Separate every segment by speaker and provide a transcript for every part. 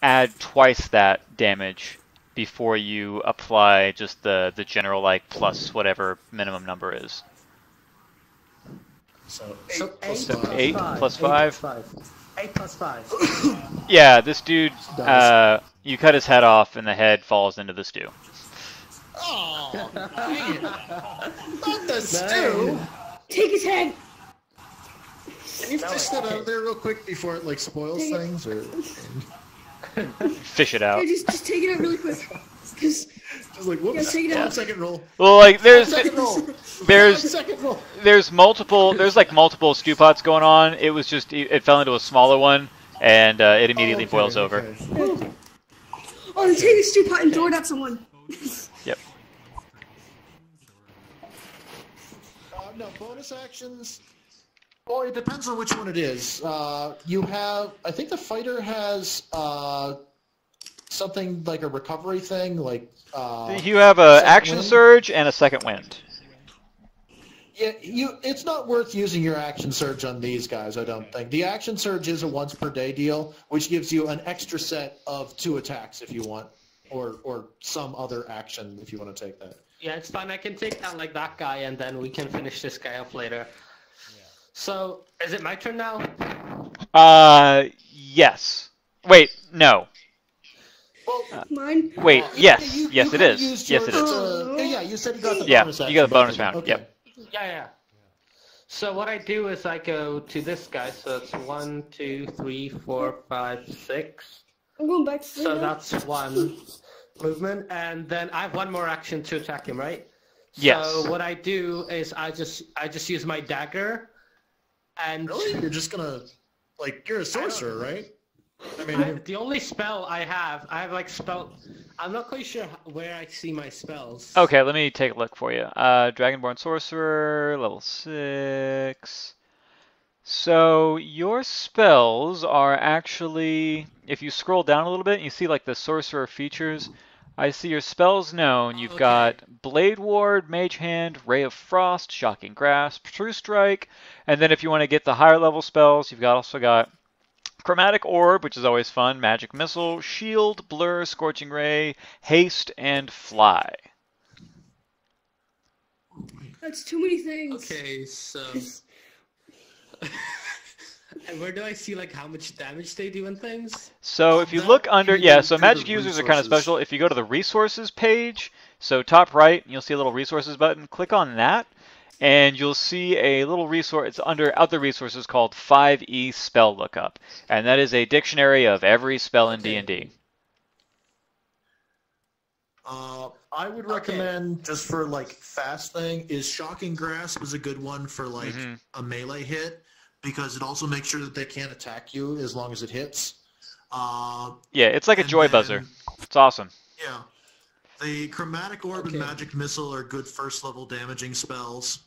Speaker 1: add twice that damage before you apply just the general like plus whatever minimum number is.
Speaker 2: So
Speaker 3: So
Speaker 2: 8 plus
Speaker 3: 8
Speaker 2: 5.
Speaker 3: plus
Speaker 1: 8
Speaker 3: 5.
Speaker 1: plus
Speaker 3: 8
Speaker 1: 5.
Speaker 3: plus 5. 8 plus 5.
Speaker 1: Yeah, this dude,
Speaker 2: Does.
Speaker 1: you cut his head off and the head falls into the stew.
Speaker 2: Oh, dang it. Not the stew.
Speaker 4: Take his head.
Speaker 2: Can you fish that out of there real quick before it like spoils
Speaker 4: Take it.
Speaker 2: things? Or
Speaker 1: Fish it out.
Speaker 4: Here, just take it out really quick. Cause
Speaker 2: just like whoops.
Speaker 4: Yeah, take it out.
Speaker 2: Second roll.
Speaker 1: Well, like
Speaker 2: Second roll. Second roll.
Speaker 1: there's like multiple stew pots going on. It was just it fell into a smaller one and it immediately boils over.
Speaker 2: Okay.
Speaker 4: oh, then take a stew pot and throw it at someone.
Speaker 1: Yep.
Speaker 2: No, bonus actions. Well, it depends on which one it is. You have, I think the fighter has something like a recovery thing, like.
Speaker 1: You have a
Speaker 2: second
Speaker 1: action
Speaker 2: wind.
Speaker 1: surge and a second wind.
Speaker 2: Yeah, it's not worth using your action surge on these guys, I don't think. The action surge is a once per day deal, which gives you an extra set of 2 attacks if you want, or some other action if you want to take that.
Speaker 3: Yeah, it's fine. I can take down like that guy, and then we can finish this guy up later. Yeah. So, is it my turn now?
Speaker 1: Yes. Wait, no.
Speaker 2: Well,
Speaker 4: Mine.
Speaker 1: Wait, yes.
Speaker 2: you
Speaker 1: Yes, it
Speaker 2: could've
Speaker 1: is.
Speaker 2: used
Speaker 1: Yes, it
Speaker 2: yours
Speaker 1: is.
Speaker 2: to- yeah, you said you got the
Speaker 1: Yeah,
Speaker 2: bonus
Speaker 1: you
Speaker 2: action.
Speaker 1: got the bonus
Speaker 2: both of you.
Speaker 1: round.
Speaker 2: Okay.
Speaker 1: Yep.
Speaker 3: Yeah. So what I do is I go to this guy. So it's 1, 2, 3, 4, 5, 6.
Speaker 4: I'm going back to sleep
Speaker 3: So
Speaker 4: now.
Speaker 3: that's 1 movement, and then I have 1 more action to attack him, right?
Speaker 1: Yes.
Speaker 3: So what I do is I just use my dagger, and
Speaker 2: Really? You're just gonna, like, you're a sorcerer, right? I mean,
Speaker 3: the only spell I have like spell. I'm not quite sure where I see my spells.
Speaker 1: Okay, let me take a look for you. Dragonborn Sorcerer, level 6. So your spells are actually, if you scroll down a little bit, you see like the sorcerer features. I see your spells known. You've
Speaker 3: Okay.
Speaker 1: got Blade Ward, Mage Hand, Ray of Frost, Shocking Grasp, True Strike, and then if you want to get the higher level spells, you've also got Chromatic Orb, which is always fun, Magic Missile, Shield, Blur, Scorching Ray, Haste, and Fly.
Speaker 4: That's too many things.
Speaker 3: Okay, so. And where do I see like how much damage they do and things?
Speaker 1: So if you
Speaker 2: That
Speaker 1: look under,
Speaker 2: you
Speaker 1: yeah,
Speaker 2: can
Speaker 1: so
Speaker 2: do
Speaker 1: magic
Speaker 2: the
Speaker 1: users are kind of
Speaker 2: resources.
Speaker 1: special. If you go to the resources page, so top right, you'll see a little resources button. Click on that, and you'll see a little resource. It's under other resources called 5e Spell Lookup, and that is a dictionary of every spell in D&D.
Speaker 2: I would recommend, just for, like, fast thing, is Shocking Grasp is a good one for, like, a melee hit, because it also makes sure that they can't attack you as long as it hits.
Speaker 1: Yeah, it's like a
Speaker 2: And
Speaker 1: joy
Speaker 2: then-
Speaker 1: buzzer. It's awesome.
Speaker 2: Yeah. The Chromatic Orb and Magic Missile are good first-level damaging spells.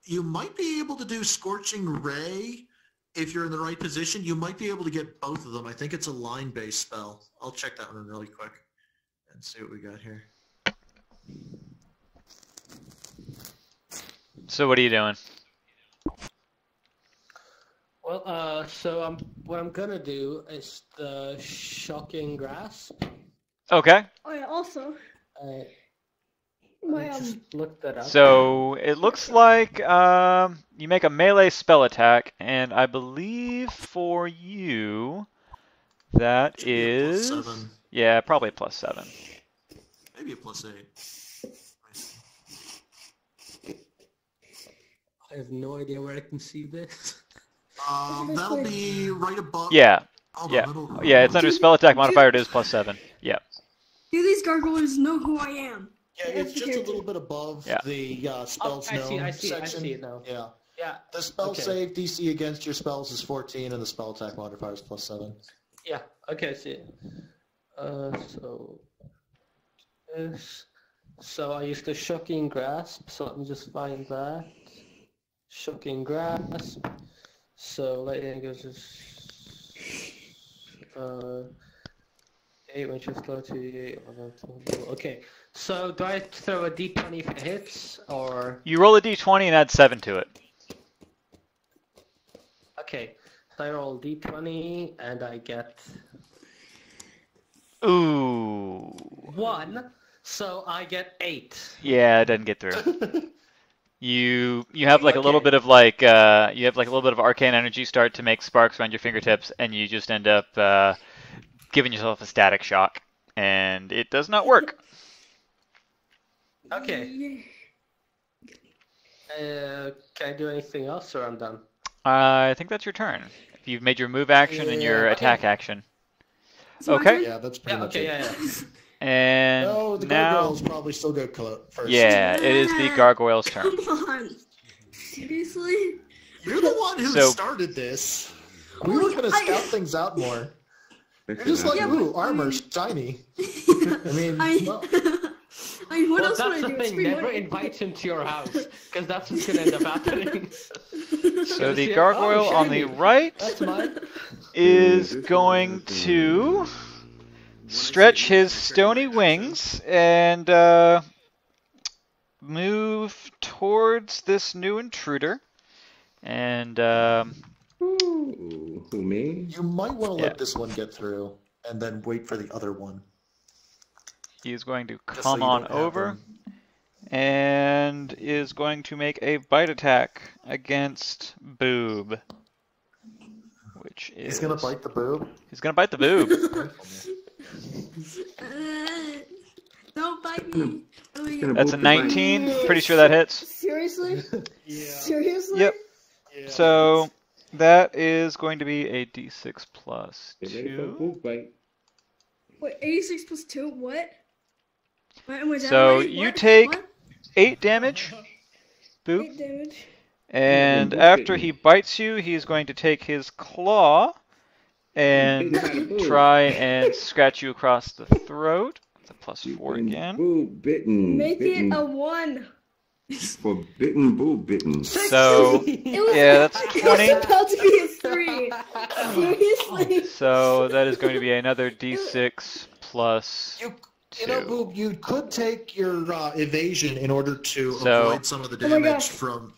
Speaker 2: You might be able to do Scorching Ray if you're in the right position. You might be able to get both of them. I think it's a line-based spell. I'll check that one really quick and see what we got here.
Speaker 1: So what are you doing?
Speaker 3: Well, so what I'm gonna do is the Shocking Grasp.
Speaker 1: Okay.
Speaker 4: Oh yeah. Also,
Speaker 3: I
Speaker 4: my
Speaker 3: just looked that up.
Speaker 1: So it looks like you make a melee spell attack, and I believe for you that
Speaker 2: Should be a
Speaker 1: is
Speaker 2: +7.
Speaker 1: yeah, probably a +7.
Speaker 2: Maybe a +8.
Speaker 3: I have no idea where I can see this.
Speaker 2: That'll be right above.
Speaker 1: Yeah,
Speaker 2: Hold
Speaker 1: yeah,
Speaker 2: on, it'll-
Speaker 1: yeah. It's under spell attack modifier. It is +7. Yeah.
Speaker 4: do these gargoyles know who I am?
Speaker 2: Yeah, it's just a little bit above
Speaker 1: Yeah.
Speaker 2: the spells
Speaker 3: I
Speaker 2: known
Speaker 3: see
Speaker 2: section.
Speaker 3: it now.
Speaker 2: Yeah.
Speaker 3: Yeah.
Speaker 2: The spell
Speaker 3: Okay.
Speaker 2: save DC against your spells is 14, and the spell attack modifier is +7.
Speaker 3: Yeah. Okay, I see it. So this. So I used the Shocking Grasp. So let me just find that. Shocking Grasp. So lightning goes to 8 when just go to 8. Okay. So do I throw a d20 if it hits, or
Speaker 1: You roll a d20 and add 7 to it.
Speaker 3: okay? So I roll d20 and I get
Speaker 1: Ooh.
Speaker 3: 1, so I get 8.
Speaker 1: Yeah, it doesn't get through. You have like a little
Speaker 3: Okay.
Speaker 1: bit of like you have like a little bit of arcane energy start to make sparks around your fingertips, and you just end up giving yourself a static shock, and it does not work.
Speaker 3: Okay. Can I do anything else, or I'm done?
Speaker 1: I think that's your turn. If you've made your move action and your
Speaker 3: Yeah,
Speaker 1: attack
Speaker 3: okay.
Speaker 1: action.
Speaker 4: It's my
Speaker 1: Okay.
Speaker 4: turn?
Speaker 2: Yeah, that's pretty
Speaker 3: Yeah.
Speaker 2: much
Speaker 3: Okay.
Speaker 2: it.
Speaker 3: Yeah.
Speaker 1: And
Speaker 2: Oh, the
Speaker 1: now,
Speaker 2: gargoyles probably still go first.
Speaker 1: yeah, it is the gargoyle's turn.
Speaker 4: Come on. Seriously?
Speaker 2: You're the one who
Speaker 1: So-
Speaker 2: started this. We were gonna scout things out more. You're just like,
Speaker 4: Yeah,
Speaker 2: ooh,
Speaker 4: but-
Speaker 2: armor, shiny. I mean, well,
Speaker 4: I mean, what
Speaker 3: Well,
Speaker 4: else would
Speaker 3: that's
Speaker 4: I
Speaker 3: the
Speaker 4: do? It's
Speaker 3: thing.
Speaker 4: free
Speaker 3: Never
Speaker 4: money.
Speaker 3: invite him to your house, because that's what's gonna end up happening.
Speaker 1: So the
Speaker 3: Yeah,
Speaker 1: gargoyle
Speaker 3: oh,
Speaker 1: on the
Speaker 3: shiny.
Speaker 1: right
Speaker 3: That's mine.
Speaker 1: is going to stretch his stony wings and move towards this new intruder. And
Speaker 5: Ooh, who, me?
Speaker 2: you might want to
Speaker 1: Yeah.
Speaker 2: let this one get through, and then wait for the other one.
Speaker 1: he is going to
Speaker 2: Just so
Speaker 1: come
Speaker 2: you
Speaker 1: on
Speaker 2: don't have
Speaker 1: over
Speaker 2: them.
Speaker 1: and is going to make a bite attack against Boob. Which is...
Speaker 2: He's gonna bite the boob.
Speaker 1: He's gonna bite the boob.
Speaker 4: Don't bite me. Oh, my
Speaker 5: gonna
Speaker 4: God.
Speaker 1: That's a
Speaker 5: Boop the bite.
Speaker 1: 19. Pretty sure that hits.
Speaker 4: Seriously?
Speaker 2: Yeah.
Speaker 4: Seriously?
Speaker 1: Yep. So that is going to be a d6 plus
Speaker 5: Get ready for a
Speaker 1: 2.
Speaker 5: boot bite.
Speaker 4: Wait, 86 plus 2, what? Am I down
Speaker 1: So
Speaker 4: already?
Speaker 1: you
Speaker 4: What?
Speaker 1: take
Speaker 4: What?
Speaker 1: 8 damage, Boop.
Speaker 4: 8 damage.
Speaker 1: And
Speaker 5: boop
Speaker 1: after
Speaker 5: it.
Speaker 1: he bites you, he's going to take his claw and
Speaker 5: Bitten by the boob.
Speaker 1: try and scratch you across the throat. It's a plus
Speaker 5: You've
Speaker 1: 4
Speaker 5: been
Speaker 1: again.
Speaker 5: Boob bitten.
Speaker 4: Make
Speaker 5: bitten
Speaker 4: it a 1.
Speaker 5: for bitten, boob bitten.
Speaker 1: So
Speaker 4: It was,
Speaker 1: yeah, that's
Speaker 4: it
Speaker 1: 20.
Speaker 4: was about to be a 3. Seriously?
Speaker 1: So that is going to be another d6 plus
Speaker 2: You know,
Speaker 1: 2.
Speaker 2: boob, you could take your evasion in order to
Speaker 1: So-
Speaker 2: avoid some of the
Speaker 4: Oh my
Speaker 2: damage
Speaker 4: gosh.
Speaker 2: from.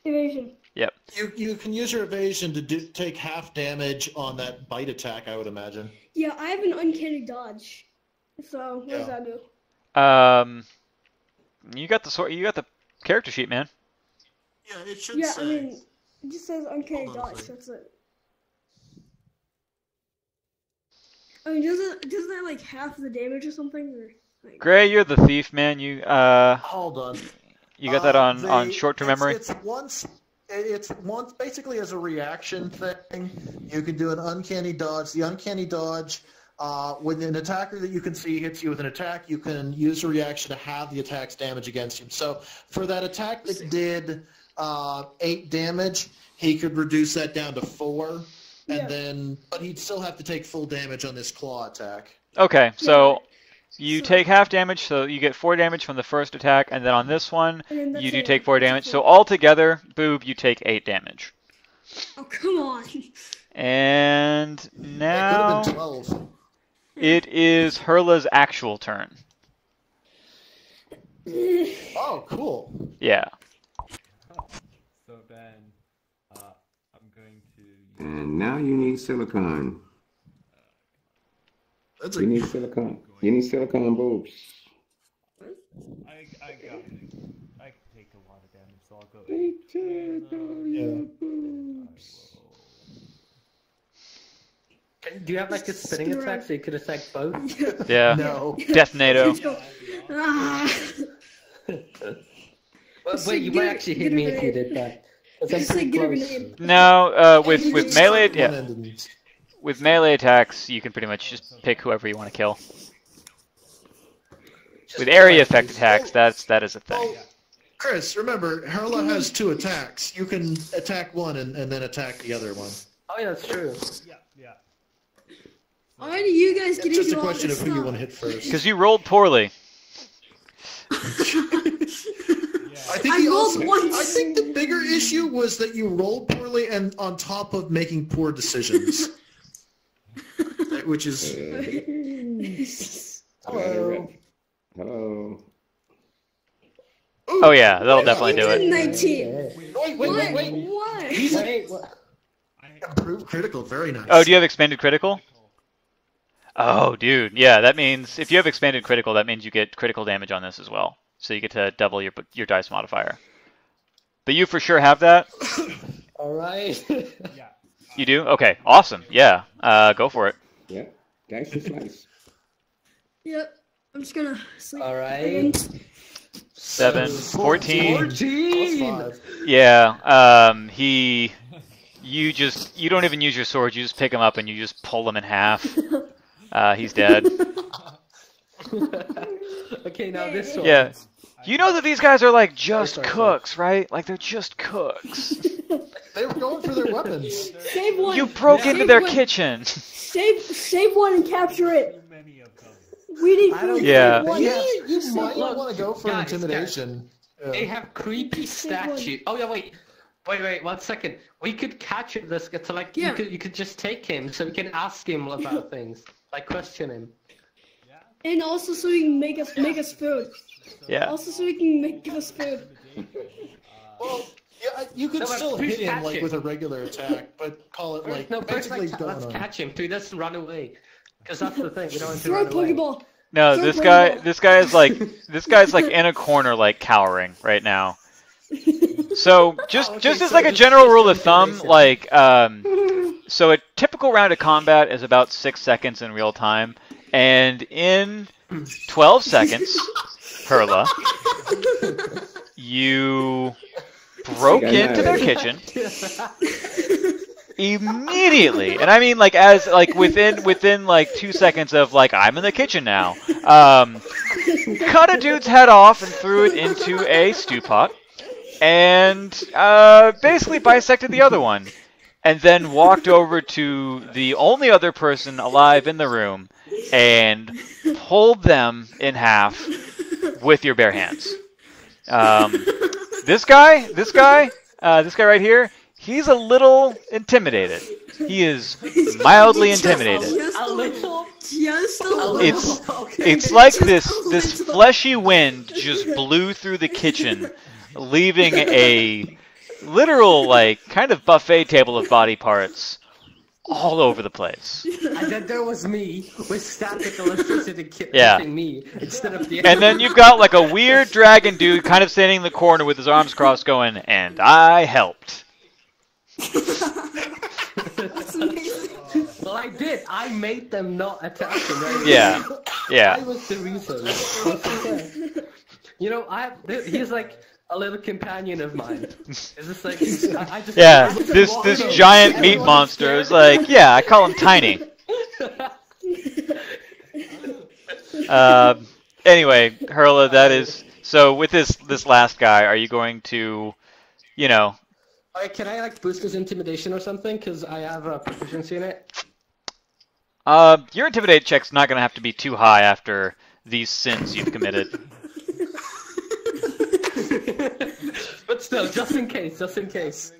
Speaker 4: Evasion.
Speaker 1: Yep.
Speaker 2: You can use your evasion to take half damage on that bite attack, I would imagine.
Speaker 4: Yeah, I have an uncanny dodge. So, what does
Speaker 2: Yeah.
Speaker 4: that do?
Speaker 1: You got the you got the character sheet, man.
Speaker 2: Yeah, it should
Speaker 4: Yeah,
Speaker 2: say.
Speaker 4: I mean, it just says uncanny
Speaker 2: Hold on a
Speaker 4: dodge,
Speaker 2: second.
Speaker 4: that's it. I mean, doesn't that like half the damage or something? Or, like...
Speaker 1: Gray, you're the thief, man. You
Speaker 2: Hold on.
Speaker 1: you got that on
Speaker 2: They-
Speaker 1: short-term memory.
Speaker 2: It's once basically as a reaction thing. You can do an uncanny dodge. The uncanny dodge, when an attacker that you can see hits you with an attack, you can use a reaction to have the attack's damage against him. So for that attack that did 8 damage, he could reduce that down to 4, and but he'd still have to take full damage on this claw attack.
Speaker 1: Okay, so you
Speaker 4: So-
Speaker 1: take half damage, so you get 4 damage from the first attack, and then on this one,
Speaker 4: And then that's
Speaker 1: you do
Speaker 4: it.
Speaker 1: take 4
Speaker 4: That's
Speaker 1: damage.
Speaker 4: it.
Speaker 1: So altogether, Boob, you take 8 damage.
Speaker 4: Oh, come on.
Speaker 1: And
Speaker 2: It could
Speaker 1: now
Speaker 2: have been 12.
Speaker 1: it is Hurla's actual turn.
Speaker 2: Oh, cool.
Speaker 1: Yeah.
Speaker 6: So then, I'm going to.
Speaker 5: And now you need silicon.
Speaker 2: That's
Speaker 5: You need silicon. You need silicon boobs.
Speaker 6: I got it. I can take a lot of damage, so I'll go 8.
Speaker 3: Do you have like a spinning attack so you could attack both?
Speaker 1: Yeah.
Speaker 2: No.
Speaker 1: Death NATO.
Speaker 4: Let's go. Ah.
Speaker 3: Well, wait, you
Speaker 4: Get
Speaker 3: might
Speaker 4: a-
Speaker 3: actually
Speaker 4: get
Speaker 3: hit
Speaker 4: a
Speaker 3: me if you
Speaker 4: grenade.
Speaker 3: did that. 'Cause I'm
Speaker 4: Just say
Speaker 3: pretty
Speaker 4: get a
Speaker 3: close.
Speaker 4: grenade.
Speaker 1: No, with melee, yeah,
Speaker 2: One-ended.
Speaker 1: with melee attacks, you can pretty much just pick whoever you want to kill. With area effect attacks, that is a thing.
Speaker 2: Well, Chris, remember, Herla has 2 attacks. You can attack one and then attack the other one.
Speaker 3: Oh yeah, that's true.
Speaker 6: Yeah.
Speaker 4: Why do you guys get
Speaker 2: It's just
Speaker 4: into
Speaker 2: a
Speaker 4: all
Speaker 2: question
Speaker 4: this
Speaker 2: of who you
Speaker 4: stuff?
Speaker 2: want to hit first.
Speaker 1: Because you rolled poorly.
Speaker 2: I think
Speaker 4: I rolled once.
Speaker 2: I think the bigger issue was that you rolled poorly and on top of making poor decisions. Which is
Speaker 5: Hello. Hello.
Speaker 1: Oh yeah, that'll definitely do it.
Speaker 4: 19.
Speaker 2: wait.
Speaker 4: What?
Speaker 3: Wait, what?
Speaker 2: Improved critical, very nice.
Speaker 1: Oh, do you have expanded critical? Oh, dude. Yeah, that means if you have expanded critical, that means you get critical damage on this as well. So you get to double your dice modifier. But you for sure have that?
Speaker 3: All right.
Speaker 6: Yeah.
Speaker 1: You do? Okay, awesome. Yeah, go for it.
Speaker 5: Yep. Dice and slice.
Speaker 4: Yep. I'm just gonna sleep.
Speaker 3: All right.
Speaker 4: again.
Speaker 1: 7, 14.
Speaker 3: 14.
Speaker 1: Yeah, you don't even use your sword, you just pick him up and you just pull him in half. He's dead.
Speaker 3: Okay, now this one.
Speaker 1: Yeah. You know that these guys are like just cooks, right? Like they're just cooks.
Speaker 7: They were going for their weapons.
Speaker 4: Save one.
Speaker 1: You broke into
Speaker 4: Save
Speaker 1: their
Speaker 4: one.
Speaker 1: kitchen.
Speaker 4: Save one and capture it.
Speaker 6: Too many of them.
Speaker 4: We need
Speaker 3: I don't
Speaker 4: food.
Speaker 1: Yeah.
Speaker 4: Save one.
Speaker 7: Yeah, you might
Speaker 3: Look,
Speaker 7: want to go for
Speaker 3: guys,
Speaker 7: intimidation.
Speaker 3: They have creepy statue. Oh yeah, wait, 1 second. We could capture this. It's like
Speaker 4: Yeah.
Speaker 3: you could just take him, so we can ask him about things, like question him.
Speaker 4: And also so he can make us food.
Speaker 1: Yeah.
Speaker 4: Also so he can make us food.
Speaker 7: Well, yeah, you could
Speaker 3: No, but
Speaker 7: still
Speaker 3: please
Speaker 7: hit him
Speaker 3: catch
Speaker 7: like
Speaker 3: him.
Speaker 7: with a regular attack, but call it like
Speaker 3: No, first
Speaker 7: basically
Speaker 3: let's
Speaker 7: going on.
Speaker 3: catch him, so he doesn't run away. Because that's the thing, we don't want him to
Speaker 4: Throw a
Speaker 3: run away.
Speaker 4: Pokeball.
Speaker 1: No,
Speaker 4: Throw
Speaker 1: this
Speaker 4: a
Speaker 1: guy
Speaker 4: Pokeball.
Speaker 1: this guy's like in a corner like cowering right now. So just
Speaker 3: okay,
Speaker 1: as
Speaker 3: so
Speaker 1: like a
Speaker 3: just-
Speaker 1: general
Speaker 3: just
Speaker 1: rule of thumb,
Speaker 3: intimidation.
Speaker 1: like so a typical round of combat is about 6 seconds in real time, and in 12 seconds, Perla, you broke into their kitchen immediately, and I mean like as like within like 2 seconds of like I'm in the kitchen now. Cut a dude's head off and threw it into a stew pot, and basically bisected the other one, and then walked over to the only other person alive in the room and pulled them in half with your bare hands. This guy right here, he's a little intimidated. He is mildly intimidated.
Speaker 4: Just a little. Just a little.
Speaker 1: It's like this fleshy wind just blew through the kitchen, leaving a literal like kind of buffet table of body parts all over the place.
Speaker 3: And then there was me with static electricity
Speaker 1: Yeah.
Speaker 3: hitting me instead of the.
Speaker 1: And then you've got like a weird dragon dude kind of standing in the corner with his arms crossed going, and I helped.
Speaker 4: That's amazing.
Speaker 3: Well, I did. I made them not attack him. Right?
Speaker 1: Yeah.
Speaker 3: I
Speaker 1: Yeah.
Speaker 3: was the reason. You know, he's like a little companion of mine. It's just like I just
Speaker 1: Yeah. This giant meat monster is like, yeah, I call him Tiny. Anyway, Hurla, that is so with this last guy, are you going to, you know,
Speaker 3: Alright, can I like boost his intimidation or something? Because I have a proficiency in it.
Speaker 1: your intimidate check's not going to have to be too high after these sins you've committed.
Speaker 3: But still, just in case,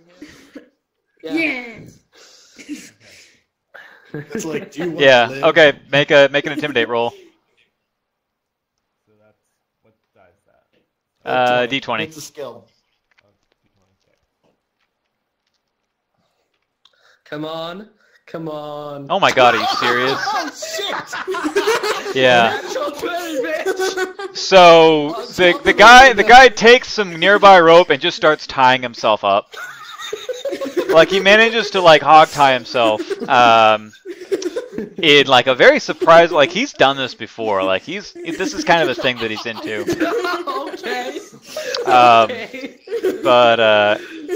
Speaker 3: Yeah.
Speaker 4: Yes.
Speaker 7: It's like, do you want
Speaker 1: Yeah.
Speaker 7: to live?
Speaker 1: Okay. Make an intimidate roll.
Speaker 6: So that's what die is that?
Speaker 1: D20.
Speaker 7: It's a skill.
Speaker 6: Oh, okay.
Speaker 3: Come on.
Speaker 1: Oh my God, are you serious?
Speaker 7: Oh shit!
Speaker 1: Yeah.
Speaker 3: Natural 20, bitch!
Speaker 1: So the guy takes some nearby rope and just starts tying himself up. Like he manages to like hog tie himself. In like a very surprised, like he's done this before. Like this is kind of a thing that he's into.
Speaker 3: Okay.
Speaker 1: Okay. But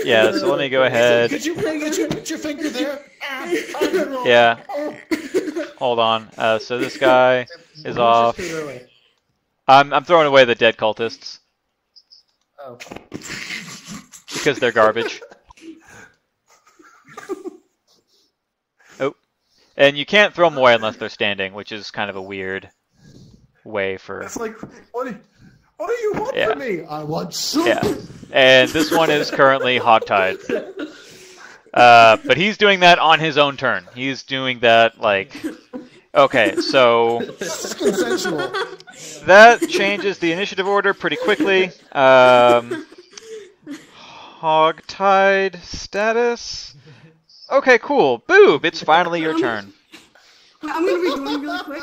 Speaker 1: yeah. So let me go ahead.
Speaker 7: Could you put your finger there?
Speaker 1: Yeah. Hold on. So this guy is off.
Speaker 3: Just threw it away.
Speaker 1: I'm throwing away the dead cultists
Speaker 3: Oh.
Speaker 1: because they're garbage. Oh, and you can't throw them away unless they're standing, which is kind of a weird way for.
Speaker 7: It's like, what do you want
Speaker 1: Yeah.
Speaker 7: from me? I want soup.
Speaker 1: Yeah. And this one is currently hogtied. But he's doing that on his own turn. He's doing that like. Okay, so
Speaker 7: This is consensual.
Speaker 1: that changes the initiative order pretty quickly. Hogtied status. Okay, cool. Boob, it's finally your turn.
Speaker 4: I'm gonna rejoin really quick.